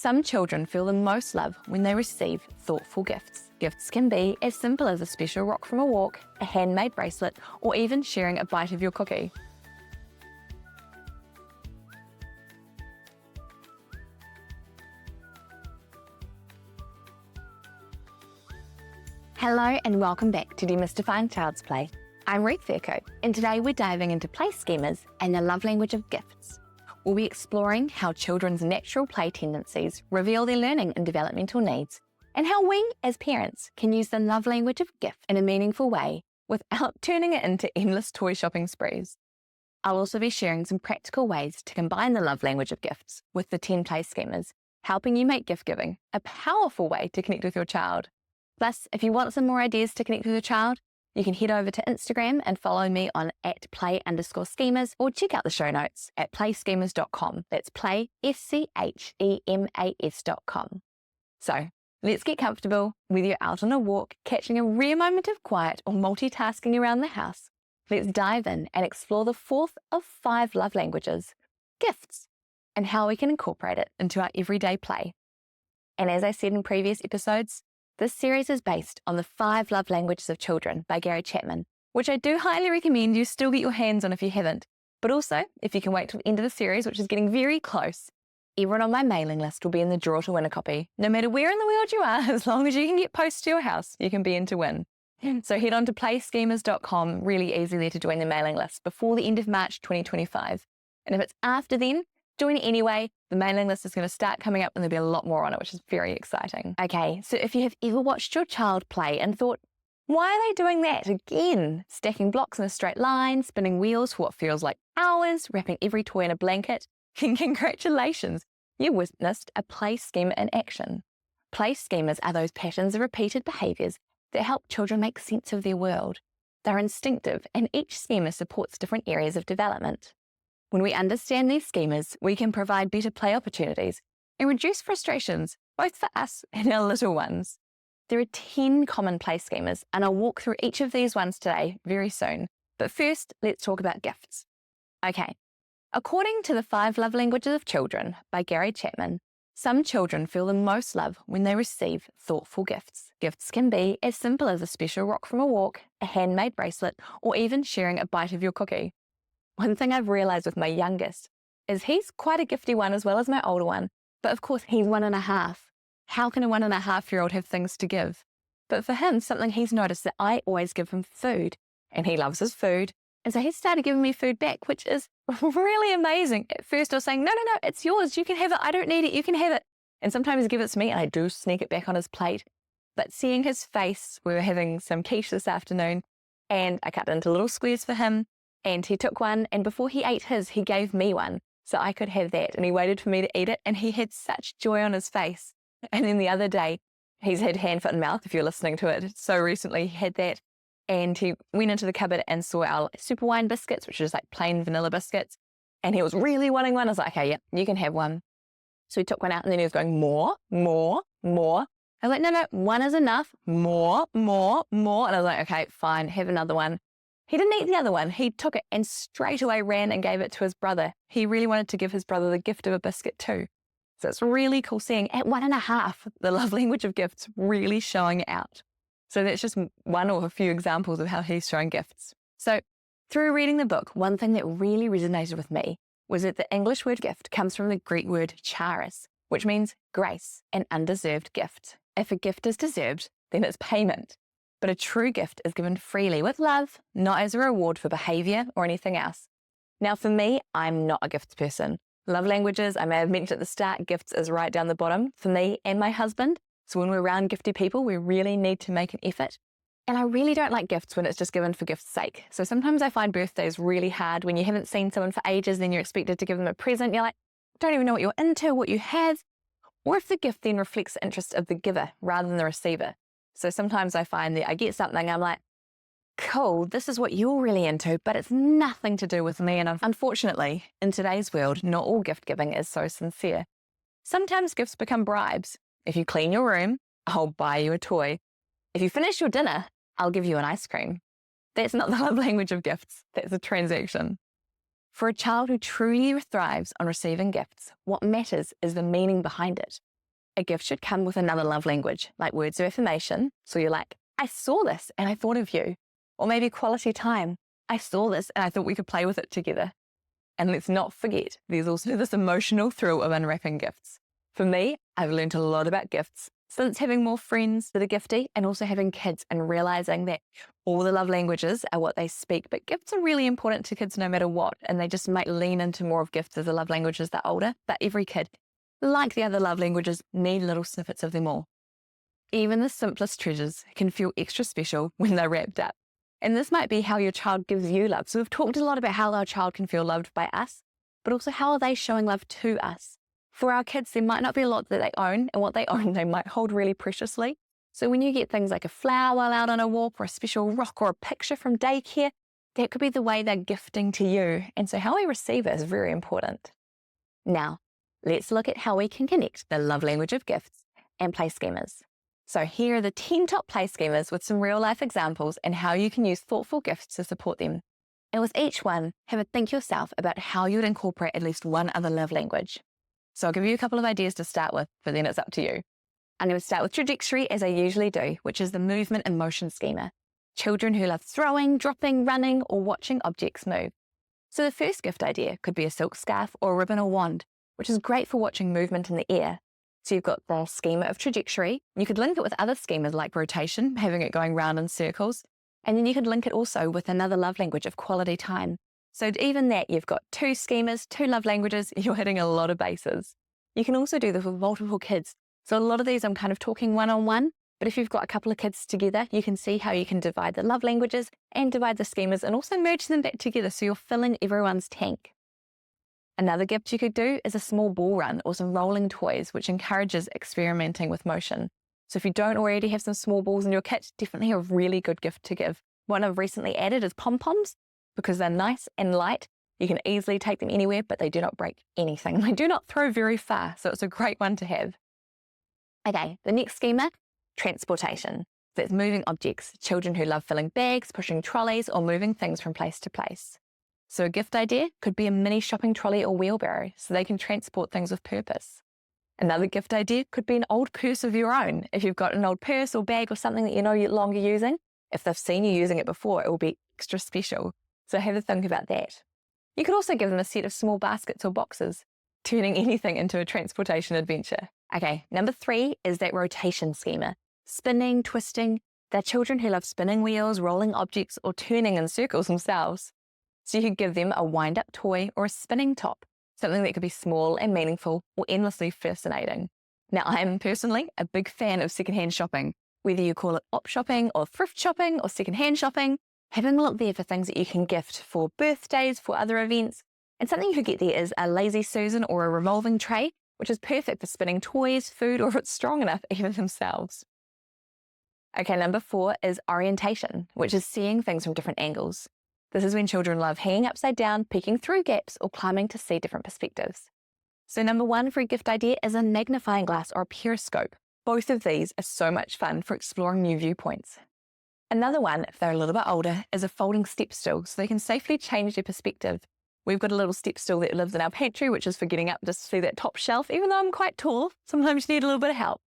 Some children feel the most love when they receive thoughtful gifts. Gifts can be as simple as a special rock from a walk, a handmade bracelet, or even sharing a bite of your cookie. Hello and welcome back to Demystifying Child's Play. I'm Ruth Faircoat, and today we're diving into play schemas and the love language of gifts. We'll be exploring how children's natural play tendencies reveal their learning and developmental needs, and how we, as parents, can use the love language of gift in a meaningful way without turning it into endless toy shopping sprees. I'll also be sharing some practical ways to combine the love language of gifts with the 10 play schemas, helping you make gift giving a powerful way to connect with your child. Plus, if you want some more ideas to connect with your child, you can head over to Instagram and follow me on @play_schemas, or check out the show notes at playschemas.com. That's play, SCHEMAS.com. So let's get comfortable, whether you're out on a walk, catching a rare moment of quiet, or multitasking around the house. Let's dive in and explore the fourth of 5 love languages, gifts, and how we can incorporate it into our everyday play. And as I said in previous episodes, this series is based on the 5 love languages of children by Gary Chapman, which I do highly recommend you still get your hands on if you haven't. But also, if you can wait till the end of the series, which is getting very close, everyone on my mailing list will be in the draw to win a copy. No matter where in the world you are, as long as you can get post to your house, you can be in to win. So head on to playschemas.com, really easy there to join the mailing list before the end of March 2025. And if it's after then, join it anyway. The mailing list is going to start coming up and there'll be a lot more on it, which is very exciting. Okay, so if you have ever watched your child play and thought, why are they doing that again? Stacking blocks in a straight line, spinning wheels for what feels like hours, wrapping every toy in a blanket, then congratulations, you witnessed a play schema in action. Play schemas are those patterns of repeated behaviours that help children make sense of their world. They're instinctive, and each schema supports different areas of development. When we understand these schemas, we can provide better play opportunities and reduce frustrations, both for us and our little ones. There are 10 common play schemas, and I'll walk through each of these ones today very soon. But first, let's talk about gifts. Okay, according to the 5 love languages of children by Gary Chapman, some children feel the most love when they receive thoughtful gifts. Gifts can be as simple as a special rock from a walk, a handmade bracelet, or even sharing a bite of your cookie. One thing I've realised with my youngest is he's quite a gifty one as well as my older one, but of course he's 1.5. How can a 1.5-year-old have things to give? But for him, something he's noticed that I always give him food, and he loves his food, and so he started giving me food back, which is really amazing. At first I was saying, no, it's yours, you can have it, I don't need it, you can have it. And sometimes he'd give it to me and I do sneak it back on his plate. But seeing his face, we were having some quiche this afternoon, and I cut into little squares for him, and he took one, and before he ate his, he gave me one so I could have that, and he waited for me to eat it, and he had such joy on his face. And then the other day, he's had hand, foot and mouth, if you're listening to it. So recently he had that, and he went into the cupboard and saw our super wine biscuits, which is like plain vanilla biscuits, and he was really wanting one. I was like, okay, yeah, you can have one. So he took one out, and then he was going, more. I was like, no, one is enough, more. And I was like, okay, fine, have another one. He didn't eat the other one. He took it and straight away ran and gave it to his brother. He really wanted to give his brother the gift of a biscuit too. So it's really cool seeing at 1.5, the love language of gifts really showing out. So that's just one of a few examples of how he's showing gifts. So through reading the book, one thing that really resonated with me was that the English word gift comes from the Greek word charis, which means grace, an undeserved gift. If a gift is deserved, then it's payment. But a true gift is given freely with love, not as a reward for behaviour or anything else. Now for me, I'm not a gifts person. Love languages, I may have mentioned at the start, gifts is right down the bottom for me and my husband. So when we're around gifty people, we really need to make an effort. And I really don't like gifts when it's just given for gift's sake. So sometimes I find birthdays really hard when you haven't seen someone for ages, then you're expected to give them a present. You're like, don't even know what you're into, what you have. Or if the gift then reflects the interest of the giver rather than the receiver. So sometimes I find that I get something, I'm like, cool, this is what you're really into, but it's nothing to do with me. And unfortunately, in today's world, not all gift giving is so sincere. Sometimes gifts become bribes. If you clean your room, I'll buy you a toy. If you finish your dinner, I'll give you an ice cream. That's not the love language of gifts. That's a transaction. For a child who truly thrives on receiving gifts, what matters is the meaning behind it. A gift should come with another love language, like words of affirmation. So you're like, I saw this and I thought of you. Or maybe quality time. I saw this and I thought we could play with it together. And let's not forget, there's also this emotional thrill of unwrapping gifts. For me, I've learned a lot about gifts since having more friends that are gifty and also having kids and realizing that all the love languages are what they speak, but gifts are really important to kids no matter what, and they just might lean into more of gifts as a love language as they're older, but every kid, like the other love languages, need little snippets of them all. Even the simplest treasures can feel extra special when they're wrapped up. And this might be how your child gives you love. So we've talked a lot about how our child can feel loved by us, but also how are they showing love to us? For our kids, there might not be a lot that they own, and what they own, they might hold really preciously. So when you get things like a flower while out on a walk, or a special rock, or a picture from daycare, that could be the way they're gifting to you. And so how we receive it is very important. Now, let's look at how we can connect the love language of gifts and play schemas. So here are the 10 top play schemas with some real life examples and how you can use thoughtful gifts to support them. And with each one, have a think yourself about how you would incorporate at least one other love language. So I'll give you a couple of ideas to start with, but then it's up to you. I'm going to start with trajectory, as I usually do, which is the movement and motion schema. Children who love throwing, dropping, running, or watching objects move. So the first gift idea could be a silk scarf or a ribbon or wand, which is great for watching movement in the air. So you've got the schema of trajectory. You could link it with other schemas like rotation, having it going round in circles. And then you could link it also with another love language of quality time. So even that, you've got 2 schemas, 2 love languages, you're hitting a lot of bases. You can also do this with multiple kids. So a lot of these I'm kind of talking one-on-one, but if you've got a couple of kids together, you can see how you can divide the love languages and divide the schemas and also merge them back together so you're filling everyone's tank. Another gift you could do is a small ball run or some rolling toys, which encourages experimenting with motion. So if you don't already have some small balls in your kit, definitely a really good gift to give. One I've recently added is pom-poms because they're nice and light. You can easily take them anywhere, but they do not break anything. They do not throw very far, so it's a great one to have. Okay, the next schema, transportation. That's moving objects, children who love filling bags, pushing trolleys, or moving things from place to place. So a gift idea could be a mini shopping trolley or wheelbarrow, so they can transport things with purpose. Another gift idea could be an old purse of your own. If you've got an old purse or bag or something that you know you're no longer using, if they've seen you using it before, it will be extra special. So have a think about that. You could also give them a set of small baskets or boxes, turning anything into a transportation adventure. Okay, number 3 is that rotation schema. Spinning, twisting. They're children who love spinning wheels, rolling objects, or turning in circles themselves. So you could give them a wind-up toy or a spinning top, something that could be small and meaningful or endlessly fascinating. Now, I'm personally a big fan of secondhand shopping. Whether you call it op shopping or thrift shopping or secondhand shopping, having a look there for things that you can gift for birthdays, for other events. And something you could get there is a lazy Susan or a revolving tray, which is perfect for spinning toys, food, or if it's strong enough, even themselves. Okay, number 4 is orientation, which is seeing things from different angles. This is when children love hanging upside down, peeking through gaps, or climbing to see different perspectives. So number 1 for a gift idea is a magnifying glass or a periscope. Both of these are so much fun for exploring new viewpoints. Another one, if they're a little bit older, is a folding step stool, so they can safely change their perspective. We've got a little step stool that lives in our pantry, which is for getting up just to see that top shelf. Even though I'm quite tall, sometimes you need a little bit of help.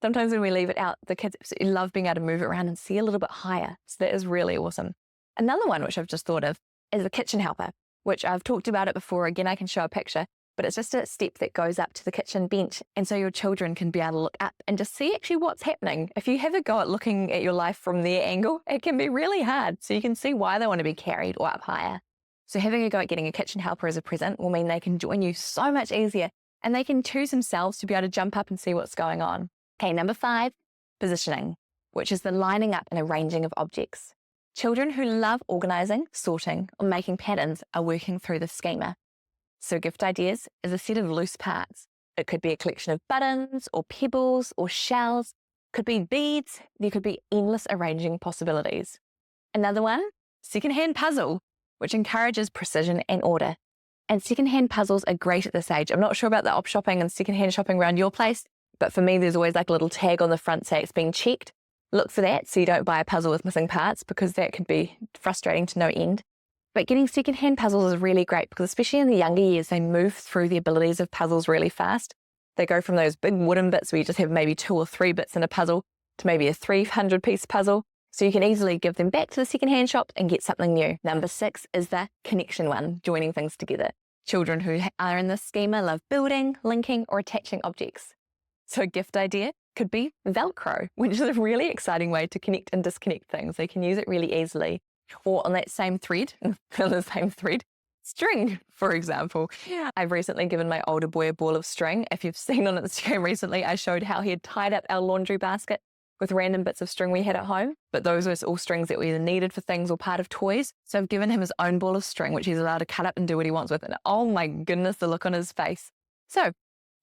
Sometimes when we leave it out, the kids absolutely love being able to move it around and see a little bit higher. So that is really awesome. Another one, which I've just thought of, is the kitchen helper, which I've talked about it before. Again, I can show a picture, but it's just a step that goes up to the kitchen bench. And so your children can be able to look up and just see actually what's happening. If you have a go at looking at your life from their angle, it can be really hard. So you can see why they want to be carried or up higher. So having a go at getting a kitchen helper as a present will mean they can join you so much easier and they can choose themselves to be able to jump up and see what's going on. Okay, number 5, positioning, which is the lining up and arranging of objects. Children who love organising, sorting, or making patterns are working through the schema. So gift ideas is a set of loose parts. It could be a collection of buttons or pebbles or shells, could be beads, there could be endless arranging possibilities. Another one, secondhand puzzle, which encourages precision and order. And secondhand puzzles are great at this age. I'm not sure about the op shopping and secondhand shopping around your place, but for me, there's always like a little tag on the front saying it's being checked. Look for that so you don't buy a puzzle with missing parts because that could be frustrating to no end. But getting secondhand puzzles is really great because especially in the younger years, they move through the abilities of puzzles really fast. They go from those big wooden bits where you just have maybe 2 or 3 bits in a puzzle to maybe a 300-piece puzzle. So you can easily give them back to the secondhand shop and get something new. Number 6 is the connection one, joining things together. Children who are in this schema love building, linking, or attaching objects. So a gift idea could be Velcro, which is a really exciting way to connect and disconnect things. They can use it really easily. Or on that same thread, string, for example. I've recently given my older boy a ball of string. If you've seen on Instagram recently, I showed how he had tied up our laundry basket with random bits of string we had at home. But those were all strings that we either needed for things or part of toys. So I've given him his own ball of string, which he's allowed to cut up and do what he wants with. And oh my goodness, the look on his face. So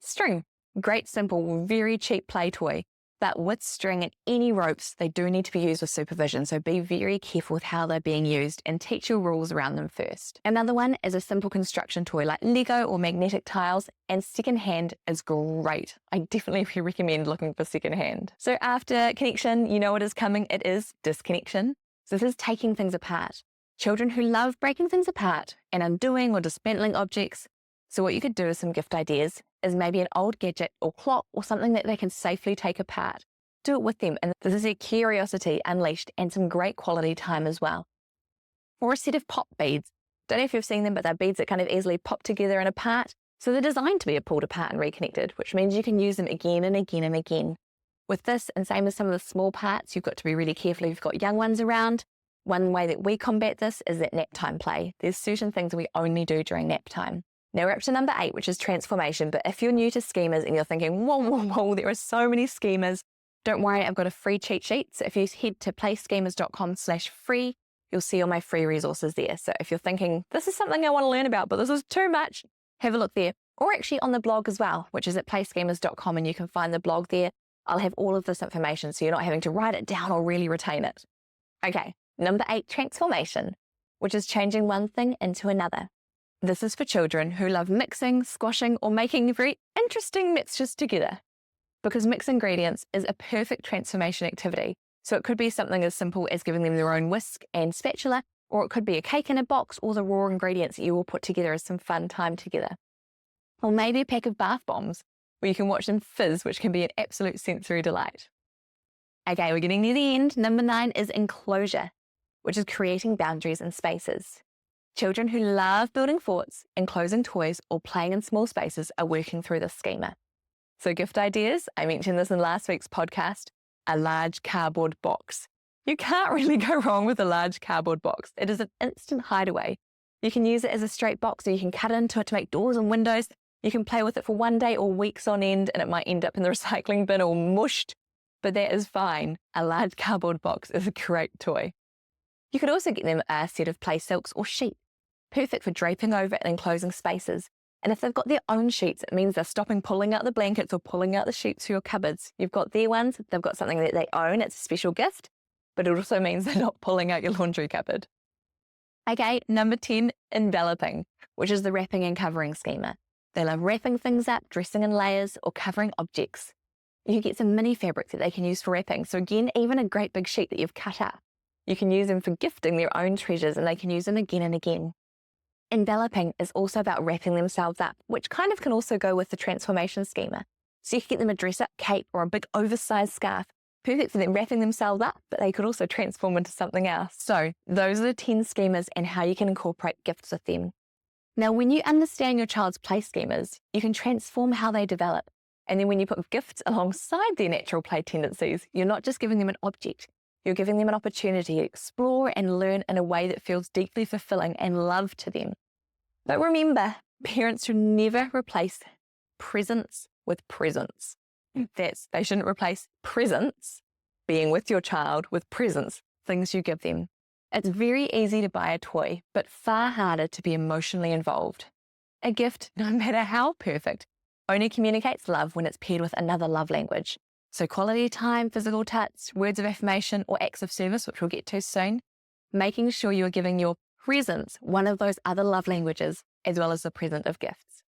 string, great, simple, very cheap play toy. But with string and any ropes, they do need to be used with supervision. So be very careful with how they're being used and teach your rules around them first. Another one is a simple construction toy like Lego or magnetic tiles, and secondhand is great. I definitely recommend looking for secondhand. So after connection, you know what is coming. It is disconnection. So this is taking things apart. Children who love breaking things apart and undoing or dismantling objects. So what you could do with some gift ideas is maybe an old gadget or clock or something that they can safely take apart. Do it with them, and this is their curiosity unleashed and some great quality time as well. Or a set of pop beads. Don't know if you've seen them, but they're beads that kind of easily pop together and apart. So they're designed to be pulled apart and reconnected, which means you can use them again and again and again. With this, and same as some of the small parts, you've got to be really careful if you've got young ones around. One way that we combat this is that nap time play. There's certain things we only do during nap time. Now we're up to number 8, which is transformation. But if you're new to schemas and you're thinking, whoa, there are so many schemas, don't worry, I've got a free cheat sheet. So if you head to playschemas.com/free, you'll see all my free resources there. So if you're thinking, this is something I want to learn about, but this is too much, have a look there. Or actually on the blog as well, which is at playschemas.com, and you can find the blog there. I'll have all of this information so you're not having to write it down or really retain it. Okay, number 8, transformation, which is changing one thing into another. This is for children who love mixing, squashing, or making very interesting mixtures together, because mix ingredients is a perfect transformation activity. So it could be something as simple as giving them their own whisk and spatula, or it could be a cake in a box, or the raw ingredients that you all put together as some fun time together. Or maybe a pack of bath bombs where you can watch them fizz, which can be an absolute sensory delight. Okay, we're getting near the end. Number 9 is enclosure, which is creating boundaries and spaces. Children who love building forts, enclosing toys, or playing in small spaces are working through this schema. So gift ideas, I mentioned this in last week's podcast, a large cardboard box. You can't really go wrong with a large cardboard box. It is an instant hideaway. You can use it as a straight box, or you can cut into it to make doors and windows. You can play with it for one day or weeks on end, and it might end up in the recycling bin or mushed, but that is fine. A large cardboard box is a great toy. You could also get them a set of play silks or sheet, perfect for draping over and enclosing spaces. And if they've got their own sheets, it means they're stopping pulling out the blankets or pulling out the sheets for your cupboards. You've got their ones, they've got something that they own, it's a special gift, but it also means they're not pulling out your laundry cupboard. Okay, number 10, enveloping, which is the wrapping and covering schema. They love wrapping things up, dressing in layers, or covering objects. You can get some mini fabric that they can use for wrapping. So again, even a great big sheet that you've cut up, you can use them for gifting their own treasures, and they can use them again and again. Enveloping is also about wrapping themselves up, which kind of can also go with the transformation schema. So you can get them a dress-up cape or a big oversized scarf, perfect for them wrapping themselves up, but they could also transform into something else. So those are the 10 schemas and how you can incorporate gifts with them. Now, when you understand your child's play schemas, you can transform how they develop. And then when you put gifts alongside their natural play tendencies, you're not just giving them an object, you're giving them an opportunity to explore and learn in a way that feels deeply fulfilling and love to them. But remember, parents should never replace presents with presents. They shouldn't replace presents, being with your child, with presents, things you give them. It's very easy to buy a toy, but far harder to be emotionally involved. A gift, no matter how perfect, only communicates love when it's paired with another love language. So quality time, physical touch, words of affirmation, or acts of service, which we'll get to soon, making sure you're giving your presents one of those other love languages, as well as the present of gifts.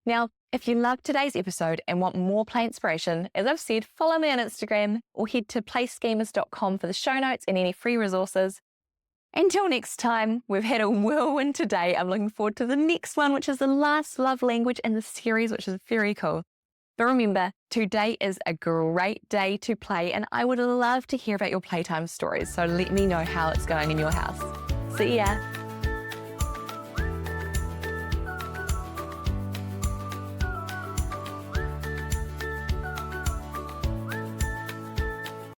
Now, if you loved today's episode and want more play inspiration, as I've said, follow me on Instagram or head to playschemas.com for the show notes and any free resources. Until next time, we've had a whirlwind today. I'm looking forward to the next one, which is the last love language in the series, which is very cool. But remember, today is a great day to play, and I would love to hear about your playtime stories, so let me know how it's going in your house. See ya!